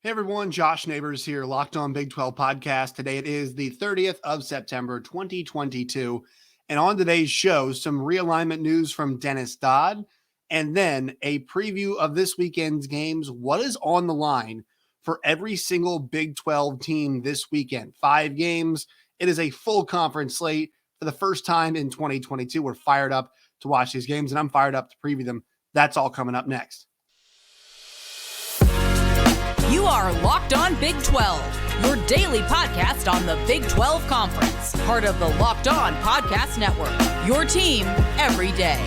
Hey everyone, Josh Neighbors here, Locked On Big 12 podcast. Today it is the 30th of September, 2022. And on today's show, some realignment news from Dennis Dodd, and then a preview of this weekend's games. What is on the line for every single Big 12 team this weekend? 5 games. It is a full conference slate for the first time in 2022. We're fired up to watch these games, and I'm fired up to preview them. That's all coming up next. You are Locked On Big 12, your daily podcast on the Big 12 Conference, part of the Locked On Podcast Network, your team every day.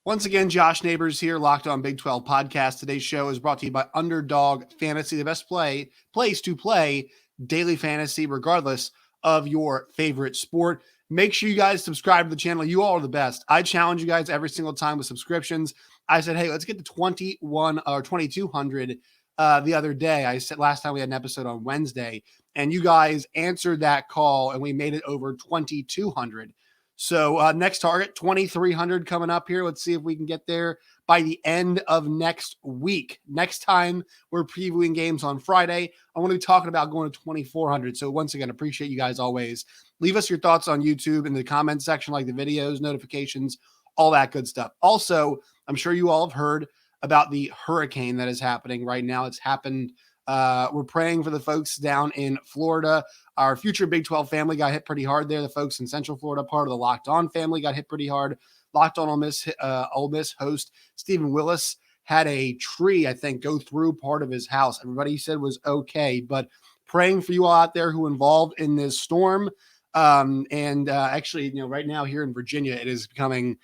Once again, Josh Neighbors here, Locked On Big 12 podcast. Today's show is brought to you by Underdog Fantasy, the best place to play daily fantasy, regardless of your favorite sport. Make sure you guys subscribe to the channel. You all are the best. I challenge you guys every single time with subscriptions. I said, hey, let's get to 2,200 the other day. I said last time we had an episode on Wednesday, and you guys answered that call, and we made it over 2,200. So next target, 2,300 coming up here. Let's see if we can get there by the end of next week. Next time we're previewing games on Friday, I want to be talking about going to 2,400. So once again, appreciate you guys always. Leave us your thoughts on YouTube in the comment section, like the videos, notifications, all that good stuff. Also, I'm sure you all have heard about the hurricane that is happening right now. It's happened. We're praying for the folks down in Florida. Our future Big 12 family got hit pretty hard there. The folks in Central Florida, part of the Locked On family, got hit pretty hard. Locked On Ole Miss host Stephen Willis had a tree, I think, go through part of his house. Everybody said was okay, but praying for you all out there who are involved in this storm. Actually, right now here in Virginia, it is becoming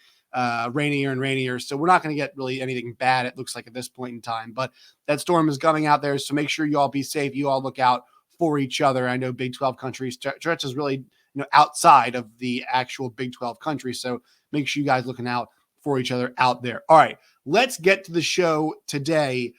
rainier and rainier. So we're not going to get really anything bad, it looks like, at this point in time. But that storm is coming out there. So make sure you all be safe. You all look out for each other. I know Big 12 countries stretches really outside of the actual Big 12 country. So make sure you guys looking out for each other out there. All right, let's get to the show today.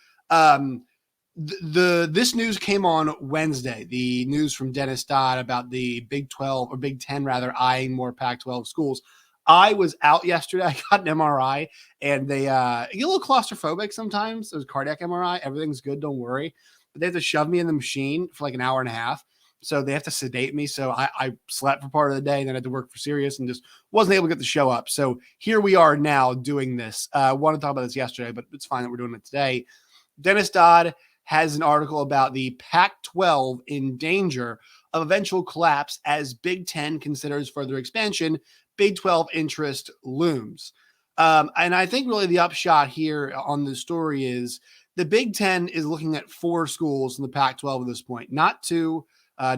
This news came on Wednesday, the news from Dennis Dodd about the Big 12 or Big 10 rather eyeing more Pac-12 schools. I was out yesterday. I got an MRI, and they get a little claustrophobic sometimes. It was cardiac MRI. Everything's good. Don't worry. But they have to shove me in the machine for like an hour and a half. So they have to sedate me. So I slept for part of the day and then had to work for Sirius and just wasn't able to get the show up. So here we are now doing this. I wanted to talk about this yesterday, but it's fine that we're doing it today. Dennis Dodd has an article about the Pac-12 in danger of eventual collapse as Big 10 considers further expansion. Big 12 interest looms. And I think really the upshot here on the story is the Big 10 is looking at 4 schools in the Pac-12 at this point, not 2,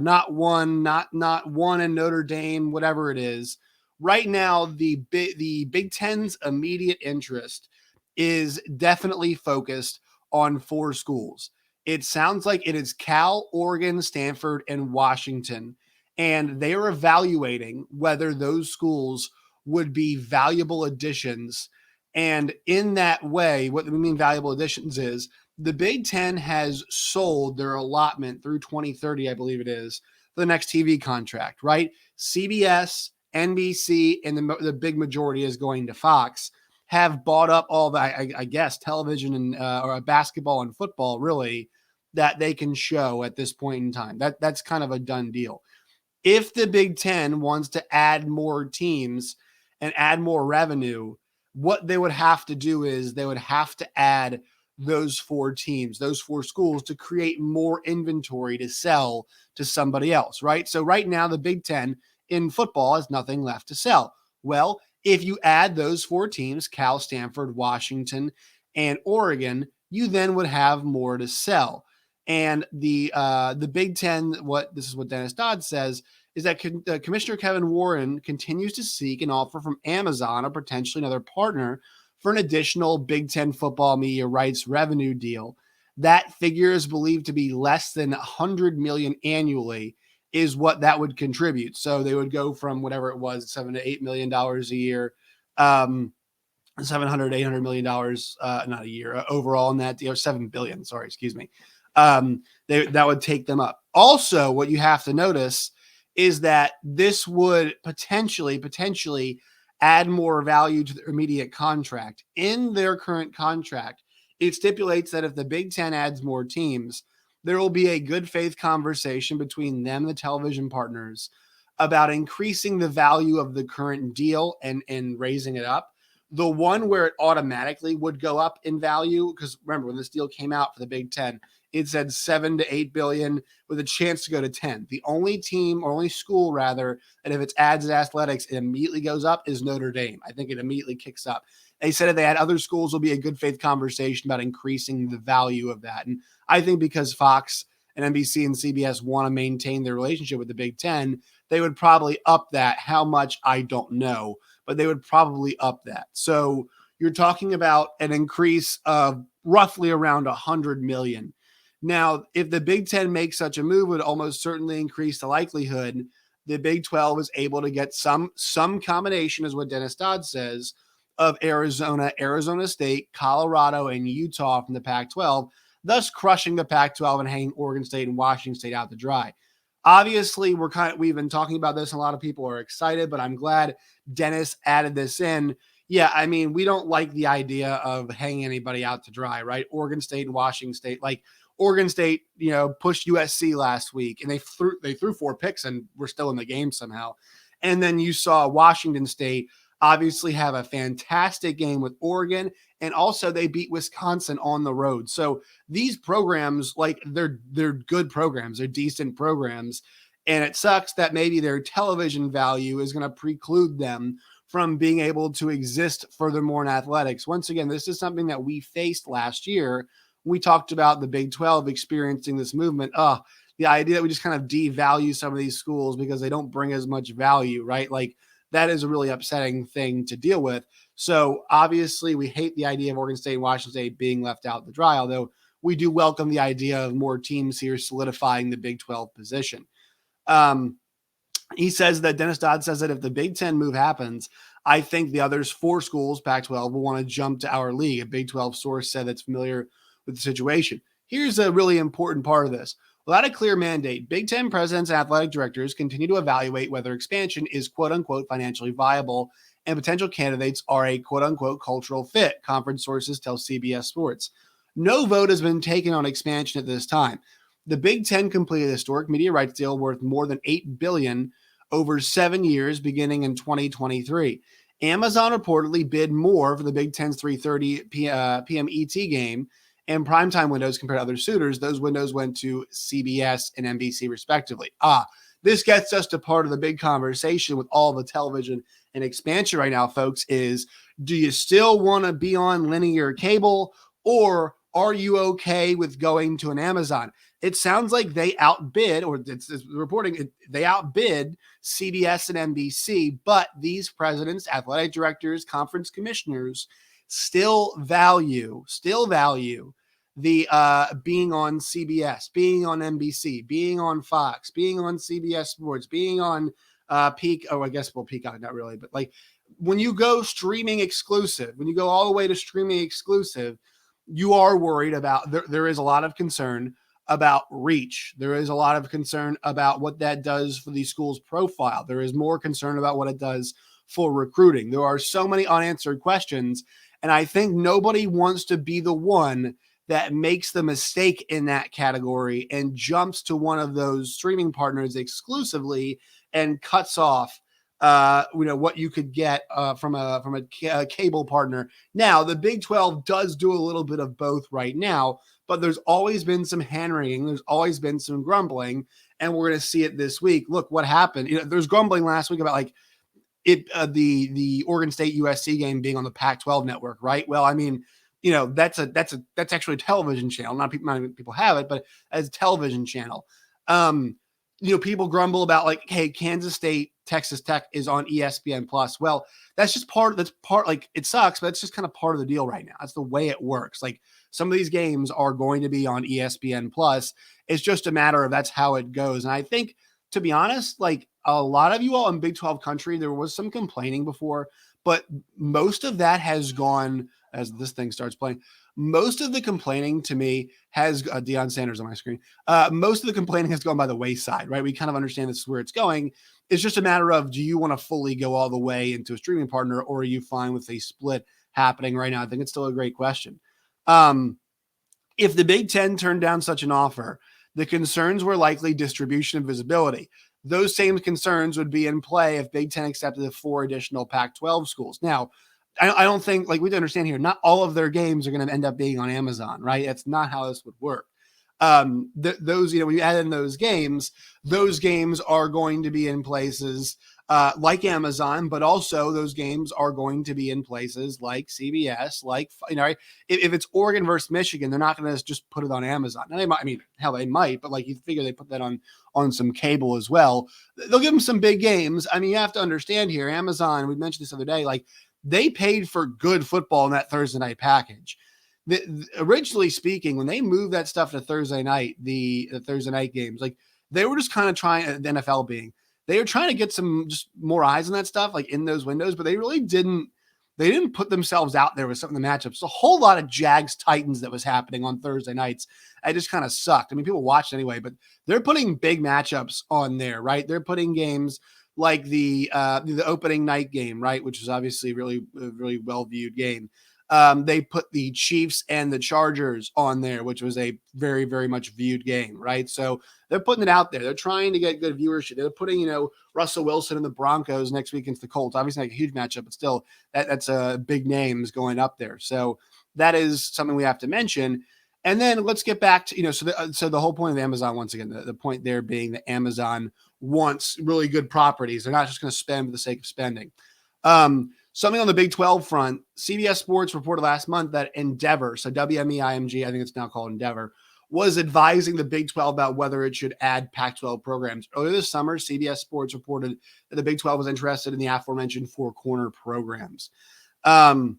not 1, not 1 in Notre Dame, whatever it is. Right now, the Big 10's immediate interest is definitely focused on 4 schools. It sounds like it is Cal, Oregon, Stanford, and Washington. And they are evaluating whether those schools would be valuable additions. And in that way, what we mean valuable additions is the Big 10 has sold their allotment through 2030, I believe it is, for the next TV contract, right? CBS, NBC, and the big majority is going to Fox, have bought up all the, I guess, television and or basketball and football, really, that they can show at this point in time. That's kind of a done deal. If the Big 10 wants to add more teams and add more revenue, what they would have to do is they would have to add those 4 teams, those 4 schools, to create more inventory to sell to somebody else, right? So right now, the Big 10 in football has nothing left to sell. Well, if you add those 4 teams, Cal, Stanford, Washington, and Oregon, you then would have more to sell. And the Big 10, this is what Dennis Dodd says, is that Commissioner Kevin Warren continues to seek an offer from Amazon or potentially another partner for an additional Big 10 football media rights revenue deal. That figure is believed to be less than $100 million annually is what that would contribute. So they would go from whatever it was, $7 to $8 million a year, $700, $800 million, not a year overall in that deal, or $7 billion. Sorry, excuse me. That would take them up. Also, what you have to notice is that this would potentially add more value to their immediate contract. In their current contract, It stipulates that if the Big Ten adds more teams, there will be a good faith conversation between them and the television partners about increasing the value of the current deal and raising it up. The one where it automatically would go up in value, because remember when this deal came out for the Big Ten, it said 7 to 8 billion with a chance to go to 10. The only team or only school rather, and if it's adds athletics, it immediately goes up is Notre Dame. I think it immediately kicks up. They said if they had other schools, will be a good faith conversation about increasing the value of that. And I think because Fox and NBC and CBS want to maintain their relationship with the Big Ten, they would probably up that. How much, I don't know, but they would probably up that. So you're talking about an increase of roughly around 100 million. Now, if the Big Ten makes such a move, it would almost certainly increase the likelihood the Big 12 is able to get some combination, is what Dennis Dodd says, of Arizona, Arizona State, Colorado, and Utah from the Pac-12, thus crushing the Pac-12 and hanging Oregon State and Washington State out to dry. Obviously, we've been talking about this, and a lot of people are excited, but I'm glad Dennis added this in. Yeah, I mean, we don't like the idea of hanging anybody out to dry, right? Oregon State and Washington State, like Oregon State, pushed USC last week, and they threw 4 picks and were still in the game somehow. And then you saw Washington State obviously have a fantastic game with Oregon, and also they beat Wisconsin on the road. So these programs, like they're good programs, they're decent programs, and it sucks that maybe their television value is going to preclude them from being able to exist furthermore in athletics. Once again, this is something that we faced last year. We talked about the Big 12 experiencing this movement. The idea that we just kind of devalue some of these schools because they don't bring as much value, right? Like that is a really upsetting thing to deal with. So obviously we hate the idea of Oregon State and Washington State being left out to dry, although we do welcome the idea of more teams here solidifying the Big 12 position. He says that Dennis Dodd says that if the Big Ten move happens, I think the others 4 schools, Pac-12, will want to jump to our league. A Big 12 source said that's familiar with the situation. Here's a really important part of this. Without a clear mandate, Big Ten presidents and athletic directors continue to evaluate whether expansion is quote-unquote financially viable and potential candidates are a quote-unquote cultural fit, conference sources tell CBS Sports. No vote has been taken on expansion at this time. The Big Ten completed a historic media rights deal worth more than $8 billion over 7 years beginning in 2023. Amazon reportedly bid more for the Big Ten's 3:30 p.m. ET game and primetime windows compared to other suitors. Those windows went to CBS and NBC respectively. This gets us to part of the big conversation with all the television and expansion right now, folks, is do you still want to be on linear cable, or are you okay with going to an Amazon? It sounds like they outbid, or it's reporting, they outbid CBS and NBC, but these presidents, athletic directors, conference commissioners still value the being on CBS, being on NBC, being on Fox, being on CBS Sports, being on Peacock. Oh, I guess, well, Peacock, not really, but like when you go streaming exclusive, when you go all the way to streaming exclusive, you are worried about, there is a lot of concern about reach. There is a lot of concern about what that does for the school's profile. There is more concern about what it does for recruiting. There are so many unanswered questions, and I think nobody wants to be the one that makes the mistake in that category and jumps to one of those streaming partners exclusively and cuts off what you could get from a cable partner. Now, the Big 12 does do a little bit of both right now, but there's always been some hand-wringing. There's always been some grumbling, and we're going to see it this week. Look what happened. There's grumbling last week about the Oregon State USC game being on the Pac-12 network, right? Well, I mean, that's actually a television channel. Not many people have it, but as a television channel. People grumble about like, hey, Kansas State, Texas Tech is on ESPN Plus. Well, that's part, like it sucks, but it's just kind of part of the deal right now. That's the way it works. Like some of these games are going to be on ESPN Plus. It's just a matter of that's how it goes. And I think, to be honest, like a lot of you all in Big 12 country, there was some complaining before, but most of that has gone as this thing starts playing. Most of the complaining to me has Deion Sanders on my screen. Most of the complaining has gone by the wayside, right? We kind of understand this is where it's going. It's just a matter of, do you want to fully go all the way into a streaming partner, or are you fine with a split happening right now? I think it's still a great question. If the Big Ten turned down such an offer, the concerns were likely distribution and visibility. Those same concerns would be in play if Big Ten accepted the 4 additional Pac-12 schools. Now, I don't think, like, we have to understand here, not all of their games are going to end up being on Amazon, right? That's not how this would work. Those, when you add in those games are going to be in places like Amazon, but also those games are going to be in places like CBS, like, if it's Oregon versus Michigan, they're not going to just put it on Amazon. Now they might, they might, but like, you figure they put that on some cable as well. They'll give them some big games. You have to understand here, Amazon, we mentioned this the other day, like, they paid for good football in that Thursday night package. Originally speaking, when they moved that stuff to Thursday night, the Thursday night games, like, they were just kind of trying, the NFL being, they were trying to get some just more eyes on that stuff, like in those windows, but they really didn't put themselves out there with some of the matchups. A whole lot of Jags Titans that was happening on Thursday nights. It just kind of sucked. People watched anyway, but they're putting big matchups on there, right? They're putting games like the opening night game, right, which is obviously really, really well viewed game. They put the Chiefs and the Chargers on there, which was a very, very much viewed game, right? So they're putting it out there. They're trying to get good viewership. They're putting, Russell Wilson and the Broncos next week against the Colts. Obviously, not a huge matchup, but still, that's big names going up there. So that is something we have to mention. And then let's get back to, so the whole point of Amazon, once again, the point there being that Amazon wants really good properties. They're not just going to spend for the sake of spending. Something on the Big 12 front, CBS Sports reported last month that Endeavor, so WMEIMG, I think it's now called Endeavor, was advising the Big 12 about whether it should add Pac-12 programs. Earlier this summer, CBS Sports reported that the Big 12 was interested in the aforementioned 4 corner programs. And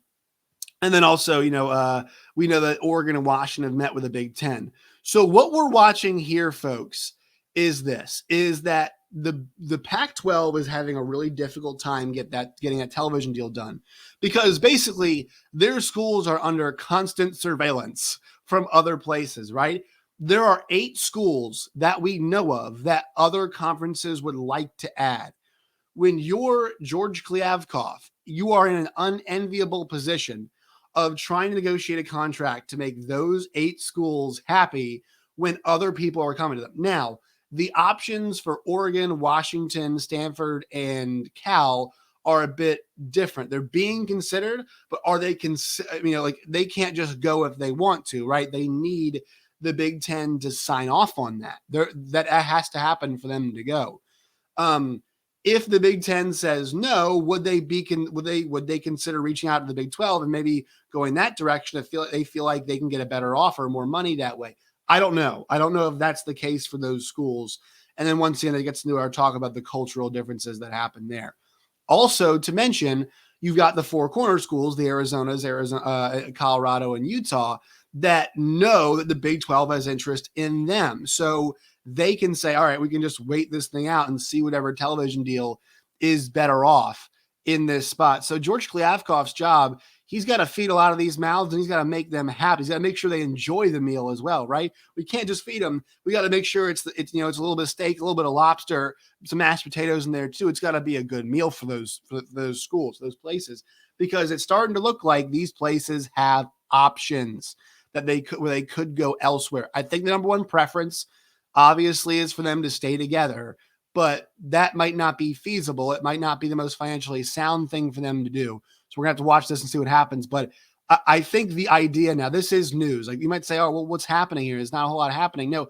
then also, we know that Oregon and Washington have met with the Big 10. So what we're watching here, folks, is that the Pac-12 is having a really difficult time getting that television deal done, because basically their schools are under constant surveillance from other places, right? There are 8 schools that we know of that other conferences would like to add. When you're George Kliavkoff, you are in an unenviable position of trying to negotiate a contract to make those 8 schools happy when other people are coming to them. Now, the options for Oregon, Washington, Stanford, and Cal are a bit different. They're being considered, but are they they can't just go if they want to, right? They need the Big Ten to sign off on that. That has to happen for them to go. If the Big Ten says no, would they consider reaching out to the Big 12 and maybe going that direction? They feel like they can get a better offer, more money that way. I don't know. I don't know if that's the case for those schools. And then once again, it gets into our talk about the cultural differences that happen there. Also, to mention, you've got the 4 corner schools, the Arizonas, Colorado, and Utah, that know that the Big 12 has interest in them. So they can say, all right, we can just wait this thing out and see whatever television deal is better off in this spot. So George Kliavkoff's job, he's got to feed a lot of these mouths, and he's got to make them happy. He's got to make sure they enjoy the meal as well, right? We can't just feed them. We got to make sure it's a little bit of steak, a little bit of lobster, some mashed potatoes in there too. It's got to be a good meal for those schools, those places, because it's starting to look like these places have options that where they could go elsewhere. I think the number one preference, obviously, is for them to stay together, but that might not be feasible. It might not be the most financially sound thing for them to do. So we're gonna have to watch this and see what happens. But I think the idea now, this is news. Like, you might say, oh, well, what's happening here? There's not a whole lot happening. No,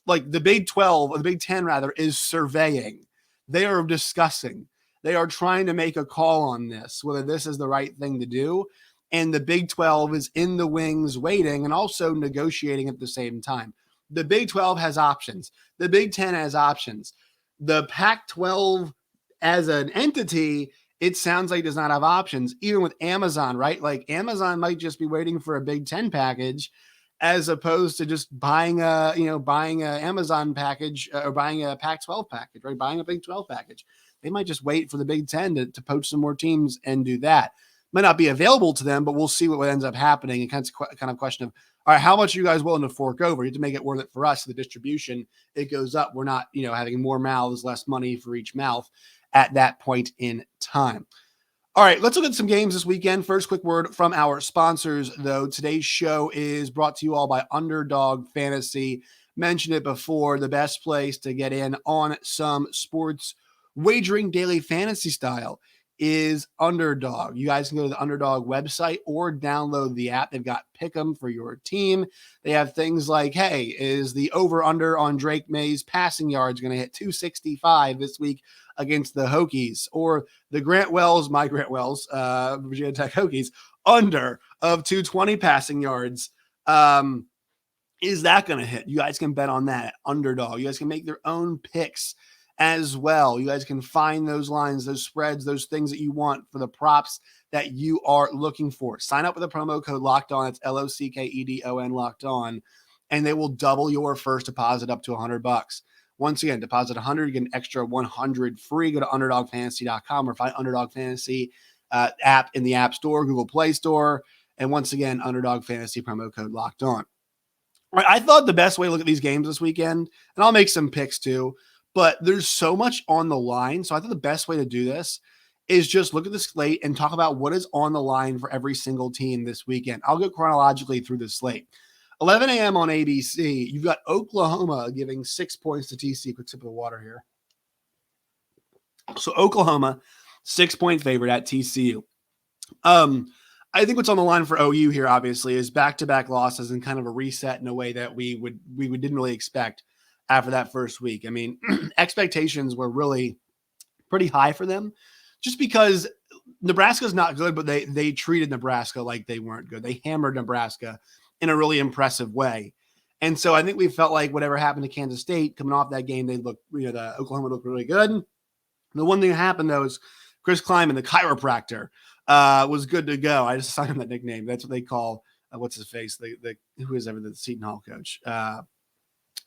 like the Big 12 or the Big 10 rather is surveying. They are discussing. They are trying to make a call on this, whether this is the right thing to do. And the Big 12 is in the wings waiting and also negotiating at the same time. The Big 12 has options. The Big 10 has options. The Pac-12 as an entity, it sounds like it does not have options, even with Amazon, right? Like, Amazon might just be waiting for a Big 10 package as opposed to just buying a Amazon package or buying a Pac-12 package, right? Buying a Big 12 package. They might just wait for the Big 10 to poach some more teams and do that. Might not be available to them, but we'll see what ends up happening. And kind of question of, all right, how much are you guys willing to fork over? You have to make it worth it for us. The distribution, it goes up. We're not, having more mouths, less money for each mouth at that point in time. All right, let's look at some games this weekend. First, quick word from our sponsors, though. Today's show is brought to you all by Underdog Fantasy. Mentioned it before, the best place to get in on some sports wagering daily fantasy style is Underdog. You guys can go to the Underdog website or download the app. They've got Pick'em for your team. They have things like, hey, is the over-under on Drake May's passing yards going to hit 265 this week against the Hokies? Or the Grant Wells, Virginia Tech Hokies, under of 220 passing yards. Is that going to hit? You guys can bet on that. Underdog. You guys can make their own picks as well. You guys can find those lines, those spreads, those things that you want for the props that you are looking for. Sign up with the promo code Locked On. It's LOCKEDON Locked On, and they will double your first deposit up to $100. Once again, deposit 100, you get an extra 100 free. Go to underdogfantasy.com or find Underdog Fantasy app in the App Store, Google Play Store. And once again, Underdog Fantasy promo code Locked On. All right, I thought the best way to look at these games this weekend, and I'll make some picks too, but there's so much on the line. So I thought the best way to do this is just look at the slate and talk about what is on the line for every single team this weekend. I'll go chronologically through the slate. 11 a.m. on ABC, you've got Oklahoma giving 6 points to TCU. Quick sip of the water here. So Oklahoma, 6-point favorite at TCU. I think what's on the line for OU here, obviously, is back-to-back losses and kind of a reset in a way that we didn't really expect after that first week. I mean, expectations were really pretty high for them just because Nebraska's not good, but they treated Nebraska like they weren't good. They hammered Nebraska in a really impressive way. And so I think we felt like whatever happened to Kansas State coming off that game, the Oklahoma looked really good. The one thing that happened, though, is Chris Kleiman, the chiropractor, was good to go. I just assigned him that nickname. That's what they call, what's his face? Who is ever the Seton Hall coach?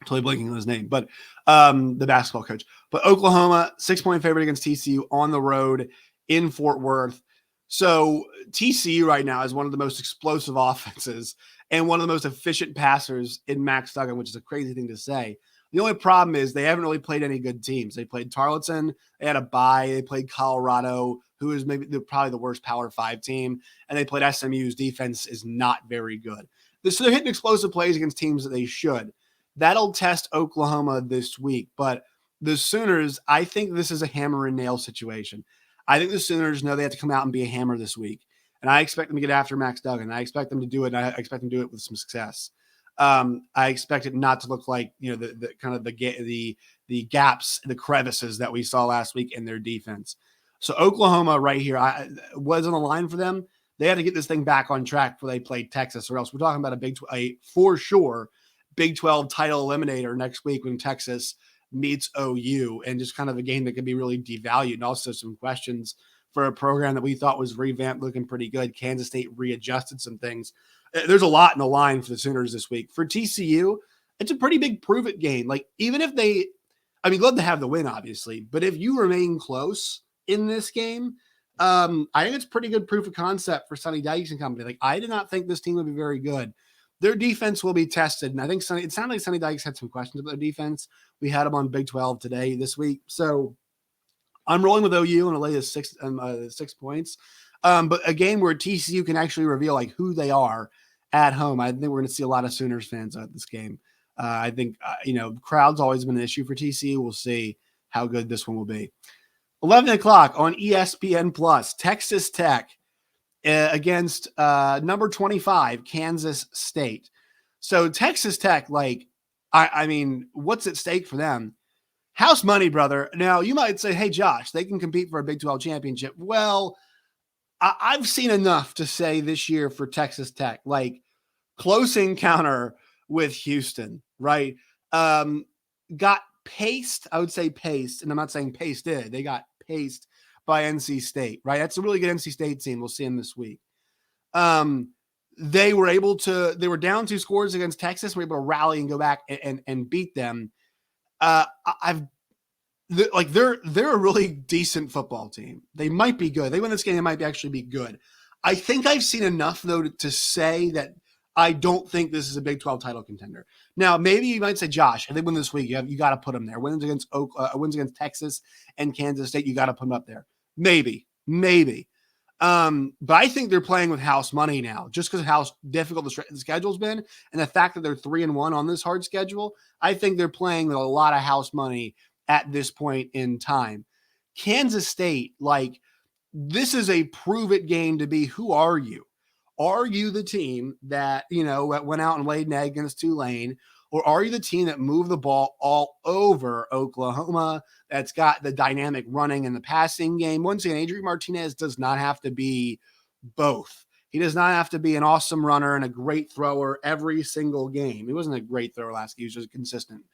Totally blanking on his name, but the basketball coach. But Oklahoma, 6-point favorite against TCU on the road in Fort Worth. So TCU right now is one of the most explosive offenses and one of the most efficient passers in Max Duggan, which is a crazy thing to say. The only problem is they haven't really played any good teams. They played Tarleton. They had a bye. They played Colorado, who is probably the worst Power 5 team. And they played SMU's defense is not very good. So they're hitting explosive plays against teams that they should. That'll test Oklahoma this week. But the Sooners, I think this is a hammer and nail situation. I think the Sooners know they have to come out and be a hammer this week. And I expect them to get after Max Duggan. I expect them to do it. And I expect them to do it with some success. I expect it not to look like, the kind of the gaps, the crevices that we saw last week in their defense. So Oklahoma right here, was on the line for them. They had to get this thing back on track before they played Texas, or else we're talking about for sure Big 12 title eliminator next week when Texas meets OU, and just kind of a game that could be really devalued. And also some questions for a program that we thought was revamped, looking pretty good. Kansas State readjusted some things. There's a lot in the line for the Sooners this week. For TCU, it's a pretty big prove-it game. Like, even if love to have the win, obviously, but if you remain close in this game, I think it's pretty good proof of concept for Sonny Dykes and company. Like, I did not think this team would be very good. Their defense will be tested, and I think it sounded like Sonny Dykes had some questions about their defense. We had them on Big 12 this week. So I'm rolling with OU and I'll lay 6 points. But a game where TCU can actually reveal like who they are at home. I think we're going to see a lot of Sooners fans at this game. I think, crowd's always been an issue for TCU. We'll see how good this one will be. 11 o'clock on ESPN Plus, Texas Tech against number 25, Kansas State. So Texas Tech, what's at stake for them? House money, brother. Now, you might say, hey, Josh, they can compete for a Big 12 championship. Well, I've seen enough to say this year for Texas Tech, like close encounter with Houston, right? Got paced, I would say paced, and I'm not saying pasted. They got paced by NC State, right? That's a really good NC State team. We'll see them this week. They were down 2 scores against Texas. Were able to rally and go back and beat them. They're a really decent football team. They might be good. They win this game, they might actually be good. I think I've seen enough, though, to say that I don't think this is a Big 12 title contender. Now, maybe you might say, Josh, if they win this week, you got to put them there. Wins against Texas and Kansas State, you got to put them up there. Maybe. But I think they're playing with house money now, just because of how difficult the schedule's been, and the fact that they're 3-1 on this hard schedule. I think they're playing with a lot of house money at this point in time. Kansas State, like, this is a prove it game to be. Who are you? Are you the team that, went out and laid an egg against Tulane? Or are you the team that moved the ball all over Oklahoma, that's got the dynamic running and the passing game? Once again, Adrian Martinez does not have to be both. He does not have to be an awesome runner and a great thrower every single game. He wasn't a great thrower last game. He was just consistent,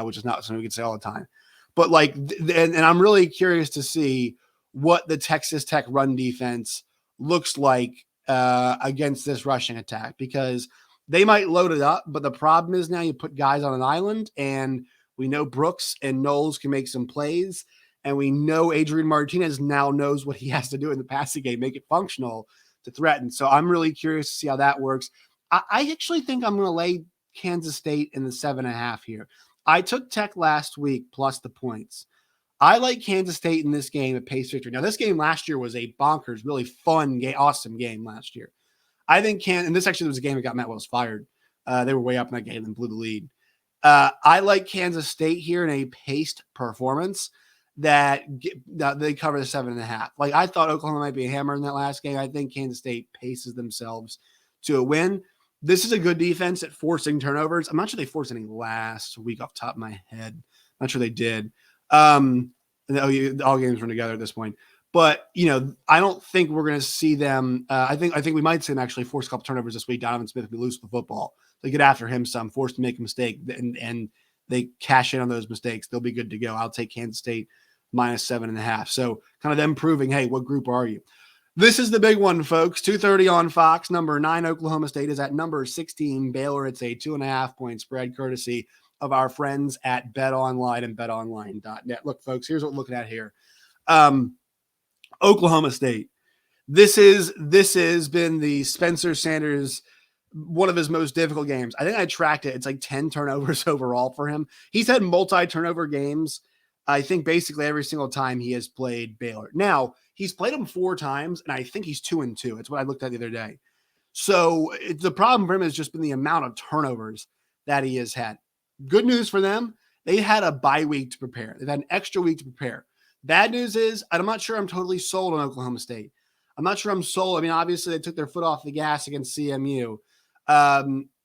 which is not something we can say all the time. But and I'm really curious to see what the Texas Tech run defense looks like against this rushing attack, because they might load it up, but the problem is now you put guys on an island, and we know Brooks and Knowles can make some plays, and we know Adrian Martinez now knows what he has to do in the passing game, make it functional to threaten. So I'm really curious to see how that works. I actually think I'm going to lay Kansas State in the 7.5 here. I took Tech last week plus the points. I like Kansas State in this game at pace victory. Now, this game last year was a bonkers, really fun game, awesome game last year. I think and this actually was a game that got Matt Wells fired. They were way up in that game and blew the lead. I like Kansas State here in a paced performance that they cover the 7.5. Like, I thought Oklahoma might be a hammer in that last game. I think Kansas State paces themselves to a win. This is a good defense at forcing turnovers. I'm not sure they forced any last week off the top of my head. I'm not sure they did. All games run together at this point. But, I don't think we're going to see them. I think we might see them actually force a couple turnovers this week. Donovan Smith will be loose with the football. They get after him some, forced to make a mistake, and they cash in on those mistakes. They'll be good to go. I'll take Kansas State minus 7.5. So kind of them proving, hey, what group are you? This is the big one, folks. 2:30 on Fox. Number 9, Oklahoma State, is at number 16, Baylor. It's a 2.5-point spread, courtesy of our friends at BetOnline and betonline.net. Look, folks, here's what we're looking at here. Oklahoma State. This has been the Spencer Sanders, one of his most difficult games. I think I tracked it. It's like 10 turnovers overall for him. He's had multi-turnover games, I think, basically every single time he has played Baylor. Now, he's played them 4 times, and I think he's 2-2. It's what I looked at the other day. So the problem for him has just been the amount of turnovers that he has had. Good news for them, they had a bye week to prepare. They've had an extra week to prepare. Bad news is, I'm not sure I'm totally sold on Oklahoma State. I'm not sure I'm sold. I mean, obviously, they took their foot off the gas against CMU.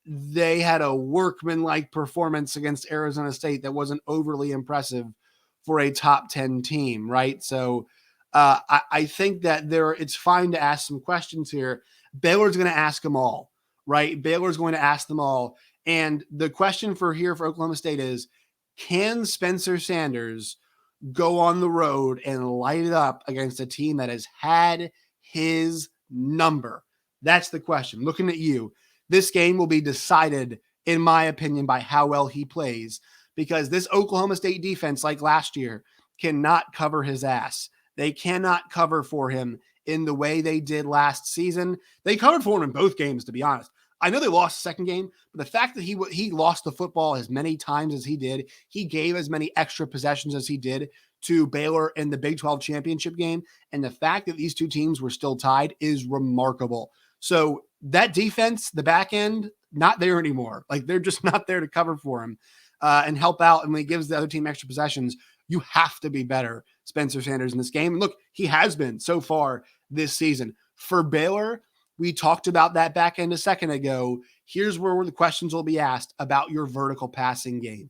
They had a workman-like performance against Arizona State that wasn't overly impressive for a top 10 team, right? So I think that it's fine to ask some questions here. Baylor's going to ask them all, right? Baylor's going to ask them all. And the question for Oklahoma State is, can Spencer Sanders go on the road and light it up against a team that has had his number? That's the question. Looking at you, this game will be decided, in my opinion, by how well he plays, because this Oklahoma State defense, like last year, cannot cover his ass. They cannot cover for him in the way they did last season. They covered for him in both games, to be honest. I know they lost the second game, but the fact that he lost the football as many times as he did, he gave as many extra possessions as he did to Baylor in the Big 12 championship game, and the fact that these two teams were still tied is remarkable. So that defense, the back end, not there anymore. Like, they're just not there to cover for him and help out. And when he gives the other team extra possessions, you have to be better, Spencer Sanders, in this game. And look, he has been so far this season. For Baylor, we talked about that back end a second ago. Here's where the questions will be asked about your vertical passing game.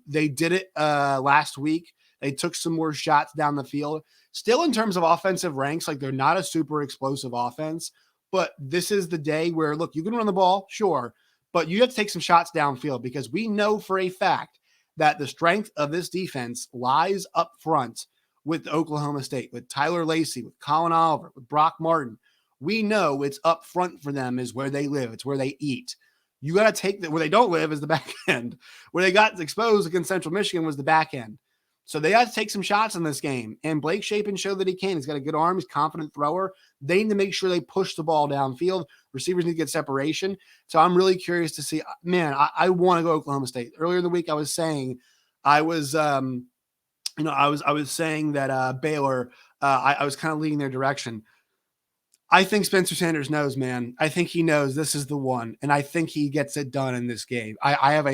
They did it last week. They took some more shots down the field. Still, in terms of offensive ranks, like, they're not a super explosive offense, but this is the day where, look, you can run the ball, sure, but you have to take some shots downfield, because we know for a fact that the strength of this defense lies up front with Oklahoma State, with Tyler Lacey, with Colin Oliver, with Brock Martin. We know it's up front for them is where they live. It's where they eat. You got to take that. Where they don't live is the back end. Where they got exposed against Central Michigan was the back end. So they got to take some shots in this game. And Blake Shapen showed that he can. He's got a good arm. He's a confident thrower. They need to make sure they push the ball downfield. Receivers need to get separation. So I'm really curious to see. Man, I want to go Oklahoma State. Earlier in the week, I was saying I was saying that Baylor, I was kind of leading their direction. I think Spencer Sanders knows, man. I think he knows this is the one, and I think he gets it done in this game. I have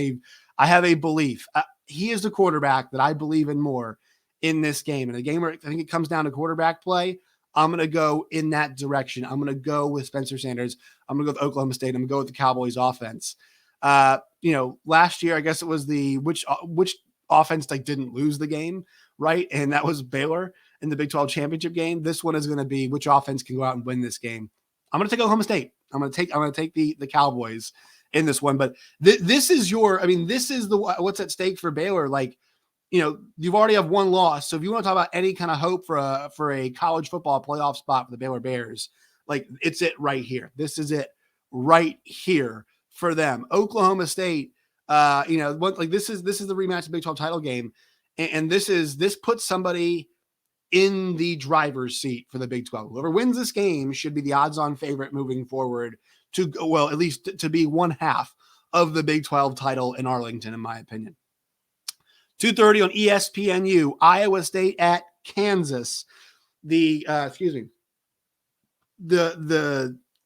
a belief. He is the quarterback that I believe in more in this game. In a game where I think it comes down to quarterback play, I'm going to go in that direction. I'm going to go with Spencer Sanders. I'm going to go with Oklahoma State. I'm going to go with the Cowboys offense. Last year, I guess it was which offense didn't lose the game, right? And that was Baylor in the Big 12 championship game. This one is going to be which offense can go out and win this game. I'm going to take Oklahoma State. I'm going to take the Cowboys in this one. But this is what's at stake for Baylor. You've already have one loss. So if you want to talk about any kind of hope for a college football playoff spot for the Baylor Bears, it's it right here. This is it right here for them. Oklahoma State, this is the rematch of the Big 12 title game. And this puts somebody in the driver's seat for the Big 12. Whoever wins this game should be the odds-on favorite moving forward at least to be one half of the Big 12 title in Arlington, in my opinion. 2:30 on ESPNU, Iowa State at Kansas. The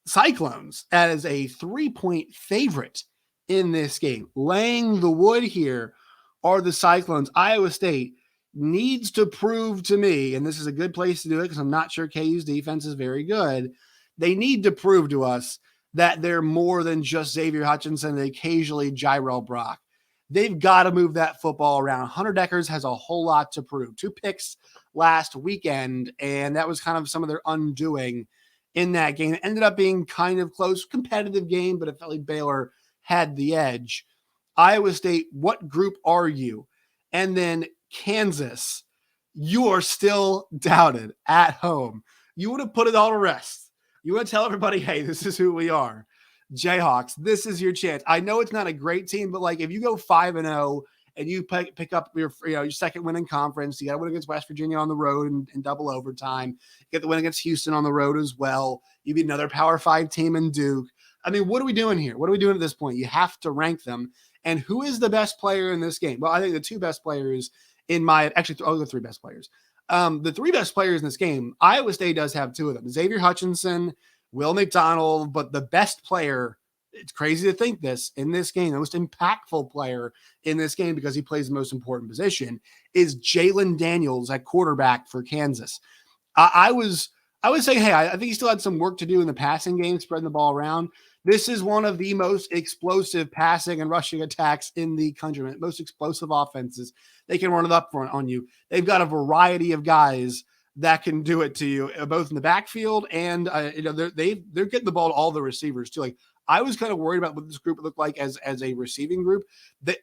Cyclones as a 3-point favorite in this game. Laying the wood here are the Cyclones. Iowa State needs to prove to me, and this is a good place to do it because I'm not sure KU's defense is very good. They need to prove to us that they're more than just Xavier Hutchinson and occasionally Jyrell Brock. They've got to move that football around. Hunter Deckers has a whole lot to prove. 2 picks last weekend, and that was kind of some of their undoing in that game. It ended up being kind of close, competitive game, but it felt like Baylor had the edge. Iowa State, what group are you? And then Kansas, you are still doubted at home. You would have put it all to rest. You want to tell everybody, hey, this is who we are. Jayhawks, this is your chance. I know it's not a great team, but if you go 5-0 and you pick up your second win in conference, you got to win against West Virginia on the road in double overtime. You get the win against Houston on the road as well. You beat another Power 5 team in Duke. I mean, what are we doing here? What are we doing at this point? You have to rank them. And who is the best player in this game? Well, I think the 2 best players the 3 best players. The 3 best players in this game, Iowa State does have 2 of them. Xavier Hutchinson, Will McDonald, but the best player, it's crazy to think this, in this game, the most impactful player in this game because he plays the most important position, is Jalen Daniels at quarterback for Kansas. I was saying, hey, I think he still had some work to do in the passing game, spreading the ball around. This is one of the most explosive passing and rushing attacks in the country, most explosive offenses. They can run it up front on you. They've got a variety of guys that can do it to you, both in the backfield and they're getting the ball to all the receivers too. I was kind of worried about what this group looked like as a receiving group.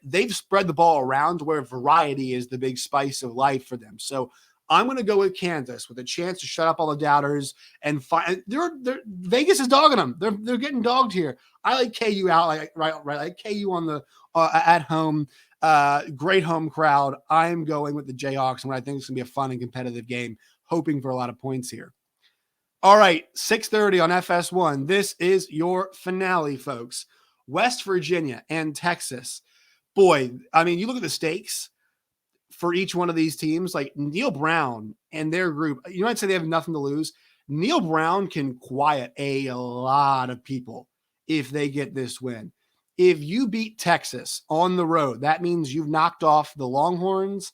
They've spread the ball around to where variety is the big spice of life for them. So I'm going to go with Kansas with a chance to shut up all the doubters and find. Vegas is dogging them. They're getting dogged here. I like KU out, right. I like KU on the at home. Great home crowd. I'm going with the Jayhawks, and I think it's going to be a fun and competitive game. Hoping for a lot of points here. All right, 6:30 on FS1. This is your finale, folks. West Virginia and Texas. Boy, I mean, you look at the stakes for each one of these teams, Neil Brown and their group, I'd say they have nothing to lose. Neil Brown can quiet a lot of people if they get this win. If you beat Texas on the road, that means you've knocked off the Longhorns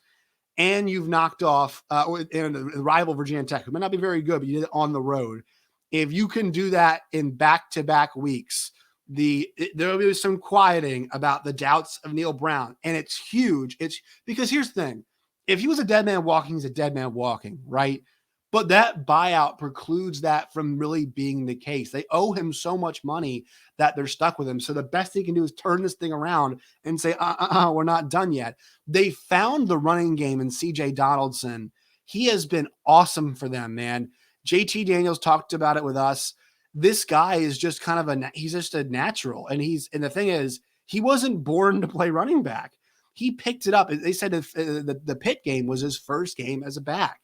and you've knocked off the rival Virginia Tech, who may not be very good, but you did it on the road. If you can do that in back-to-back weeks, there will be some quieting about the doubts of Neil Brown, and it's huge. It's because here's the thing: if he was a dead man walking, he's a dead man walking, right? But that buyout precludes that from really being the case. They owe him so much money that they're stuck with him. So the best he can do is turn this thing around and say, we're not done yet. They found the running game in CJ Donaldson. He has been awesome for them, man. JT Daniels talked about it with us. This guy is just he's just a natural. And the thing is, he wasn't born to play running back. He picked it up. They said the Pitt game was his first game as a back.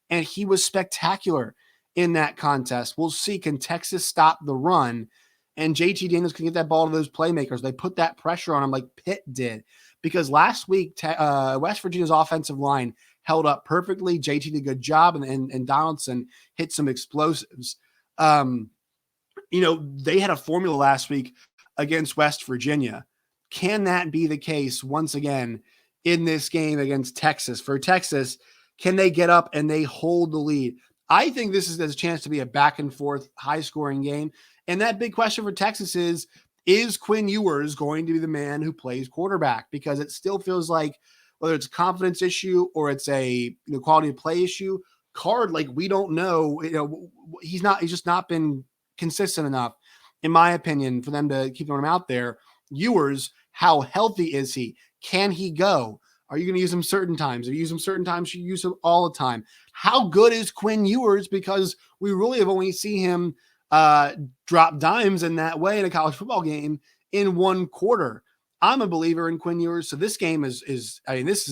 And he was spectacular in that contest. We'll see. Can Texas stop the run? And JT Daniels can get that ball to those playmakers. They put that pressure on him like Pitt did. Because last week, West Virginia's offensive line held up perfectly. JT did a good job, and Donaldson hit some explosives. They had a formula last week against West Virginia. Can that be the case once again in this game against Texas? For Texas, can they get up and they hold the lead? I think this has a chance to be a back and forth, high scoring game. And that big question for Texas is Quinn Ewers going to be the man who plays quarterback? Because it still feels like, whether it's a confidence issue or it's a quality of play issue, Card, like, we don't know. He's just not been consistent enough, in my opinion, for them to keep throwing him out there. Ewers, how healthy is he? Can he go? Are you going to use him certain times? If you use him certain times, you use him all the time. How good is Quinn Ewers? Because we really have only seen him drop dimes in that way in a college football game in one quarter. I'm a believer in Quinn Ewers. So this game this is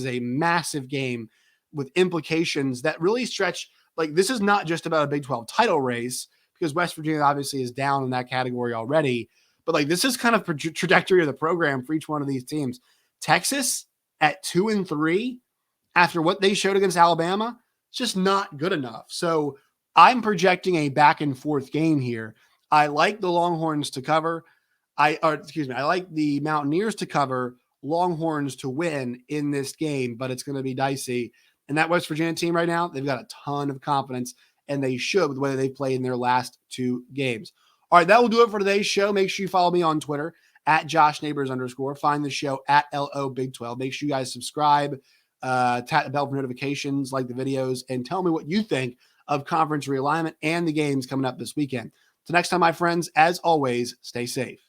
a massive game with implications that really stretch. Like, this is not just about a Big 12 title race, because West Virginia obviously is down in that category already. But like, this is kind of trajectory of the program for each one of these teams. Texas at 2-3 after what they showed against Alabama, it's just not good enough. So I'm projecting a back and forth game here. I like the Longhorns to cover. I like the Mountaineers to cover, Longhorns to win in this game, but it's going to be dicey. And that West Virginia team right now, they've got a ton of confidence, and they should with the way they've played in their last two games. All right, that will do it for today's show. Make sure you follow me on Twitter at @JoshNeighbors_. Find the show at LO Big 12. Make sure you guys subscribe, tap the bell for notifications, like the videos, and tell me what you think of conference realignment and the games coming up this weekend. Till next time, my friends, as always, stay safe.